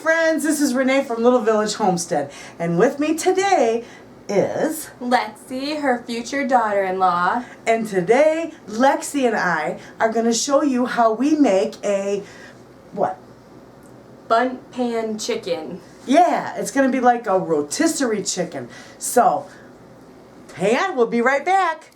friends, this is Renee from Little Village Homestead, and with me today is Lexi, her future daughter-in-law. And today, Lexi and I are going to show you how we make a, what? Bundt Pan Chicken. Yeah, it's going to be like a rotisserie chicken. So, hang on, we'll be right back.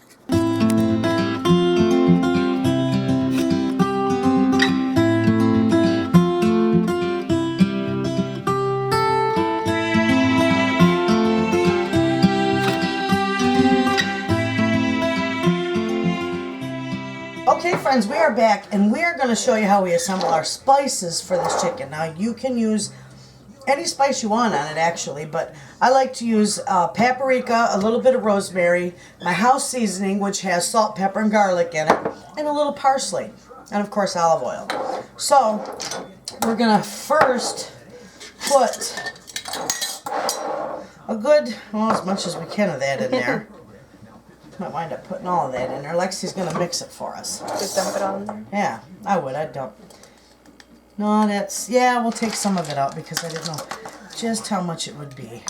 Okay friends, we are back and we are going to show you how we assemble our spices for this chicken. Now you can use any spice you want on it actually, but I like to use paprika, a little bit of rosemary, my house seasoning which has salt, pepper, and garlic in it, and a little parsley, and of course olive oil. So we're going to first put a good, well, as much as we can of that in there. Might wind up putting all of that in there. Lexi's going to mix it for us. Just dump it all in there? Yeah, I would. I'd dump. No, that's, yeah, we'll take some of it out because I didn't know just how much it would be.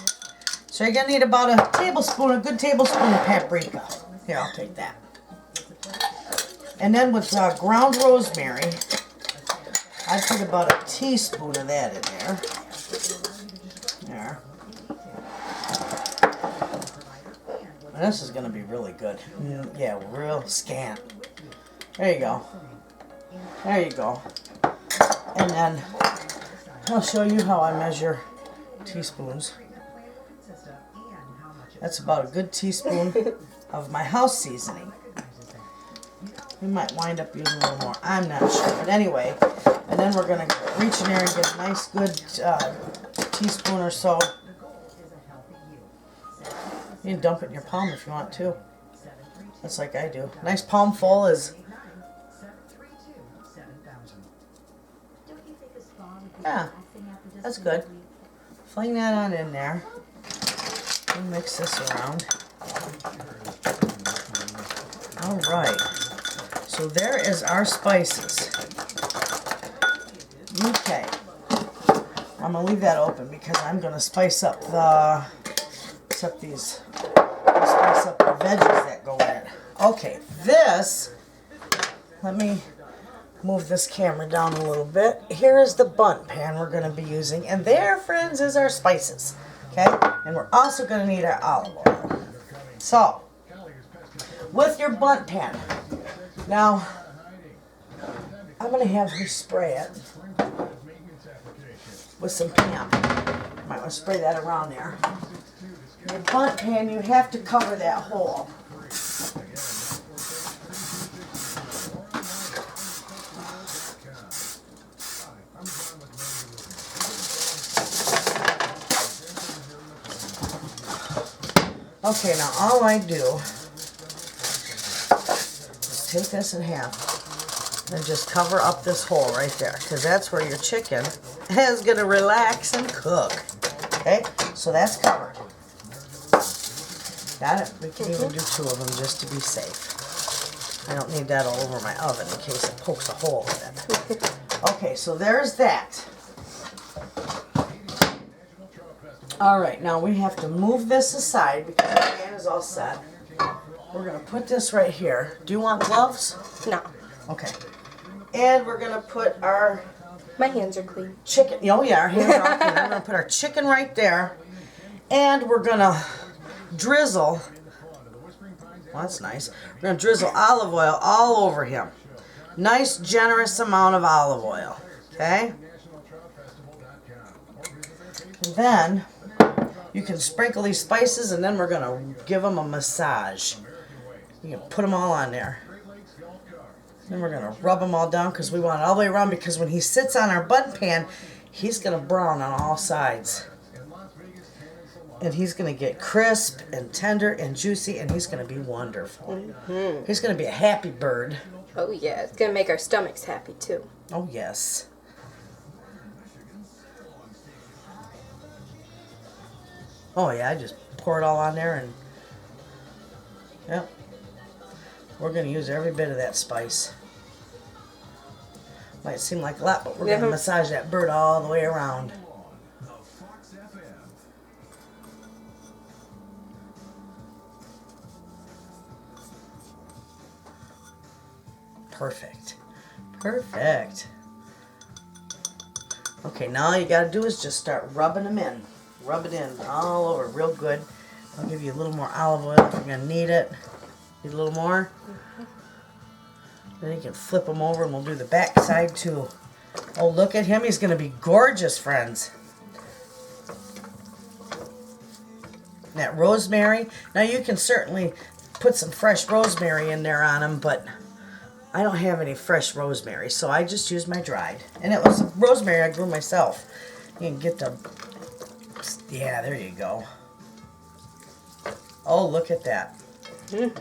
So you're going to need about a tablespoon, a good tablespoon of paprika. Here, I'll take that. And then with ground rosemary, I'd put about a teaspoon of that in there. There. This is going to be really good. Yeah, real scant. There you go. There you go. And then I'll show you how I measure teaspoons. That's about a good teaspoon of my house seasoning. We might wind up using a little more. I'm not sure. But anyway, and then we're going to reach in there and get a nice good teaspoon or so. You can dump it in your palm if you want to. That's like I do. Nice palm full is... Yeah, that's good. Fling that on in there. And mix this around. Alright. So there is our spices. Okay. I'm going to leave that open because I'm going to spice up the... these, spice up the veggies that go in it. Okay, this, let me move this camera down a little bit. Here is the Bundt pan we're going to be using, and there, friends, is our spices. Okay, and we're also going to need our olive oil. So, with your Bundt pan, now, I'm going to have you spray it with some Pam. Might want to spray that around there. Your Bundt pan, you have to cover that hole. Okay, now all I do is take this in half and just cover up this hole right there, because that's where your chicken is going to relax and cook. Okay, so that's covered. Got it? We can even do two of them just to be safe. I don't need that all over my oven in case it pokes a hole in it. Okay, so there's that. Alright, now we have to move this aside because the pan is all set. We're going to put this right here. Do you want gloves? No. Okay. And we're going to put our... My hands are clean. Chicken. Oh yeah, our hands are all clean. We're going to put our chicken right there. And we're going to drizzle, well, that's nice. We're going to drizzle olive oil all over him. Nice, generous amount of olive oil. Okay? And then you can sprinkle these spices, and then we're going to give them a massage. You can put them all on there. Then we're going to rub them all down because we want it all the way around, because when he sits on our Bundt pan, he's going to brown on all sides. And he's going to get crisp and tender and juicy, and he's going to be wonderful. Mm-hmm. He's going to be a happy bird. Oh, yeah. It's going to make our stomachs happy, too. Oh, yes. Oh, yeah. I just pour it all on there, and... Yep. We're going to use every bit of that spice. Might seem like a lot, but we're going to massage that bird all the way around. Perfect. Perfect. Okay, now all you gotta do is just start rubbing them in. Rub it in all over real good. I'll give you a little more olive oil if you're gonna need it. Need a little more? Then you can flip them over and we'll do the back side too. Oh, look at him. He's gonna be gorgeous, friends. That rosemary. Now you can certainly put some fresh rosemary in there on them, but I don't have any fresh rosemary, so I just used my dried. And it was rosemary I grew myself. You can get the, yeah, there you go. Oh, look at that.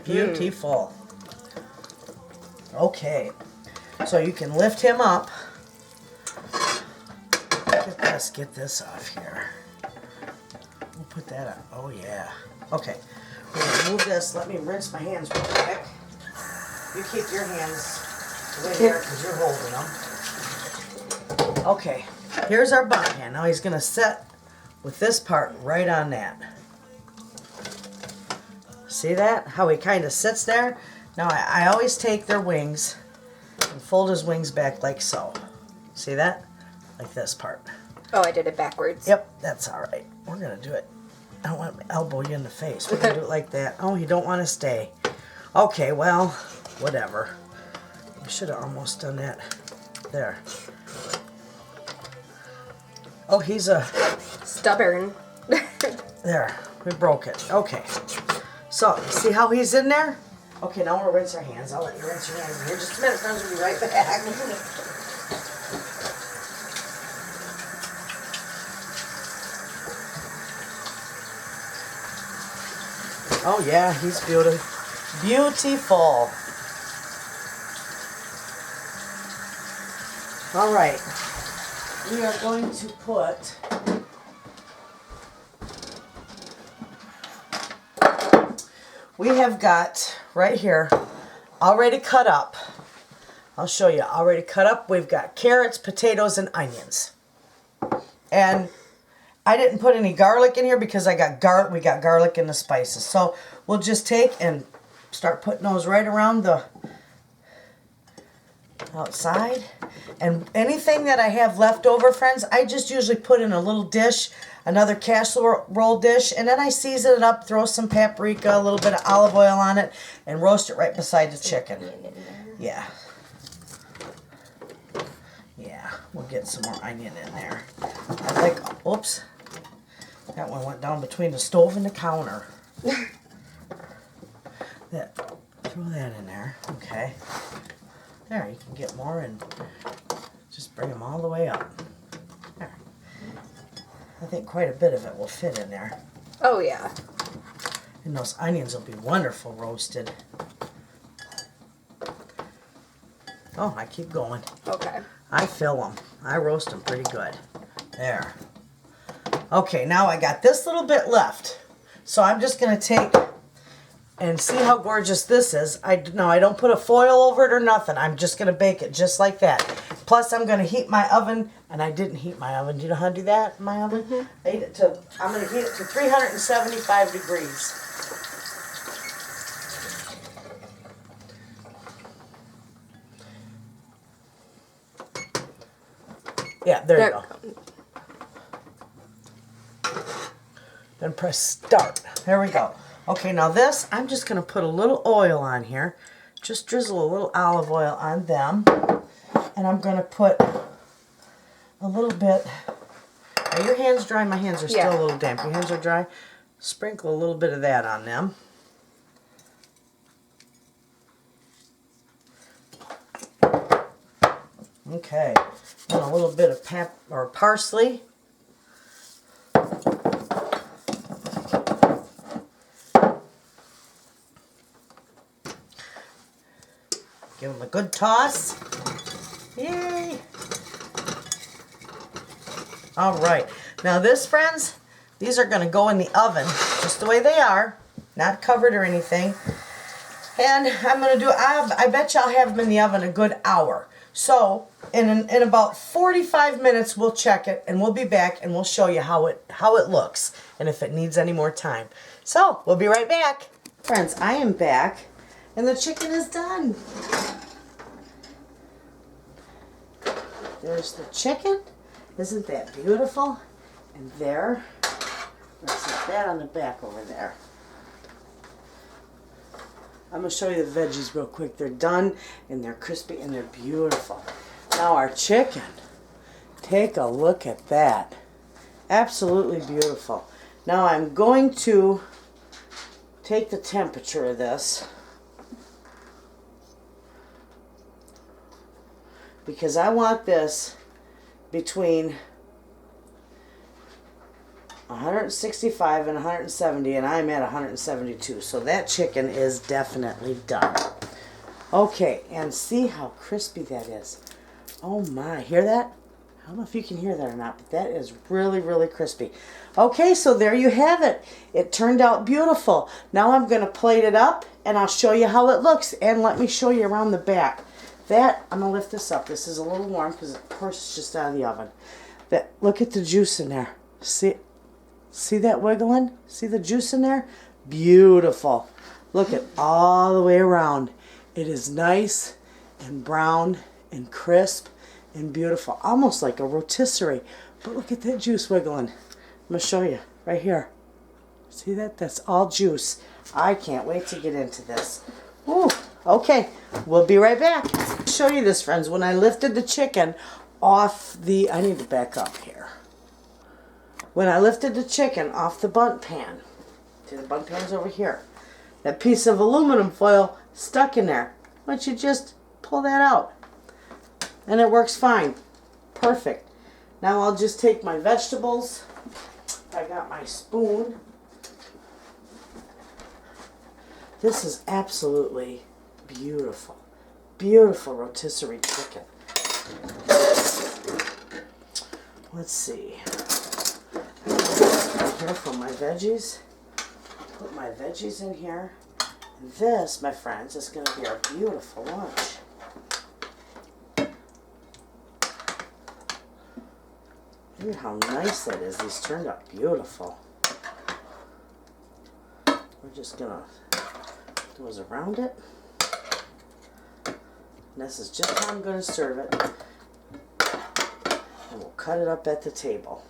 Beautiful. Okay, so you can lift him up. Get this off here. We'll put that on. Oh, yeah. Okay, we're going to move this. Let me rinse my hands real quick. You keep your hands away there because you're holding them. Okay, here's our Bundt pan. Now he's going to set with this part right on that. See that? How he kind of sits there? Now I always take their wings and fold his wings back like so. See that? Like this part. Oh, I did it backwards. Yep, that's all right. We're going to do it. I don't want to elbow you in the face. We're going to do it like that. Oh, you don't want to stay. Okay, well, whatever. We should have almost done that. There. Oh, he's a... Stubborn. There. We broke it. Okay. So, see how he's in there? Okay, now we'll rinse our hands. I'll let you rinse your hands in here. Just a minute, friends. We'll be right back. Oh, yeah, he's beautiful. Beautiful. All right. We are going to put... We have got, right here, already cut up. I'll show you, already cut up. We've got carrots, potatoes, and onions. And I didn't put any garlic in here because we got garlic in the spices. So we'll just take and start putting those right around the outside. And anything that I have left over, friends, I just usually put in a little dish, another casserole dish, and then I season it up, throw some paprika, a little bit of olive oil on it, and roast it right beside the chicken. Yeah. Yeah, we'll get some more onion in there. I like, oops, that one went down between the stove and the counter. Throw that in there, okay. There, you can get more and just bring them all the way up. There. I think quite a bit of it will fit in there. Oh, yeah. And those onions will be wonderful roasted. Oh, I keep going. Okay. I fill them. I roast them pretty good. There. Okay, now I got this little bit left. So I'm just going to take and see how gorgeous this is. I don't put a foil over it or nothing. I'm just going to bake it just like that. Plus, I'm going to heat my oven, and I didn't heat my oven. Do you know how to do that in my oven? Mm-hmm. I'm going to heat it to 375 degrees. Yeah, there you go. Then press start. There we go. Okay, now this, I'm just going to put a little oil on here. Just drizzle a little olive oil on them. And I'm going to put a little bit. Are your hands dry? My hands are still a little damp. Your hands are dry? Sprinkle a little bit of that on them. Okay. And a little bit of parsley. Give them a good toss. Yay! All right. Now this, friends, these are going to go in the oven just the way they are, not covered or anything. And I'm going to do, I bet you I'll have them in the oven a good hour. So in about 45 minutes, we'll check it and we'll be back and we'll show you how it looks and if it needs any more time. So we'll be right back. Friends, I am back and the chicken is done. There's the chicken. Isn't that beautiful? And there, let's set that on the back over there. I'm going to show you the veggies real quick. They're done, and they're crispy, and they're beautiful. Now our chicken. Take a look at that. Absolutely beautiful. Now I'm going to take the temperature of this, because I want this between 165 and 170, and I'm at 172, so that chicken is definitely done. Okay, and see how crispy that is. Oh my, hear that? I don't know if you can hear that or not, but that is really, really crispy. Okay, so there you have it. It turned out beautiful. Now I'm going to plate it up, and I'll show you how it looks, and let me show you around the back. That, I'm going to lift this up. This is a little warm because of course it's just out of the oven. That, look at the juice in there. See that wiggling? See the juice in there? Beautiful. Look at all the way around. It is nice and brown and crisp and beautiful. Almost like a rotisserie. But look at that juice wiggling. I'm going to show you right here. See that? That's all juice. I can't wait to get into this. Ooh, okay. We'll be right back. I'll show you this, friends. When I lifted the chicken off the... I need to back up here. When I lifted the chicken off the Bundt pan, see the Bundt pan's over here, that piece of aluminum foil stuck in there. Why don't you just pull that out? And it works fine. Perfect. Now I'll just take my vegetables. I got my spoon. This is absolutely beautiful. Beautiful rotisserie chicken. Let's see. Here for my veggies. Put my veggies in here. And this, my friends, is going to be our beautiful lunch. Look at how nice that is. These turned out beautiful. We're just going to put those around it. And this is just how I'm going to serve it. And we'll cut it up at the table.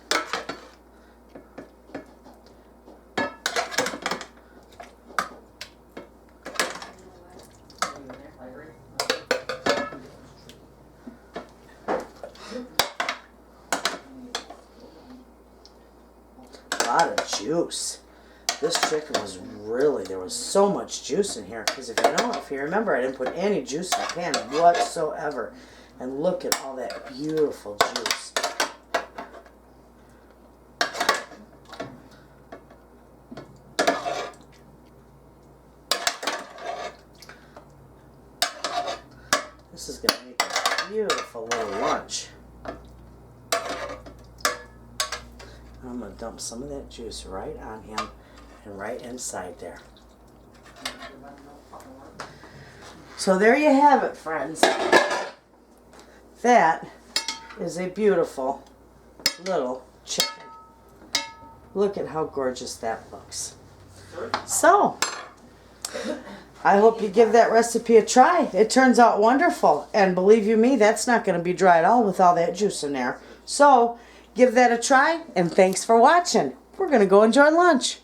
A lot of juice. This chicken was really, there was so much juice in here, because if you remember, I didn't put any juice in the pan whatsoever. And look at all that beautiful juice. This is going to make a beautiful little lunch. I'm going to dump some of that juice right on him and right inside there. So there you have it, friends. That is a beautiful little chicken. Look at how gorgeous that looks. So, I hope you give that recipe a try. It turns out wonderful. And believe you me, that's not going to be dry at all with all that juice in there. So, give that a try, and thanks for watching. We're going to go enjoy lunch.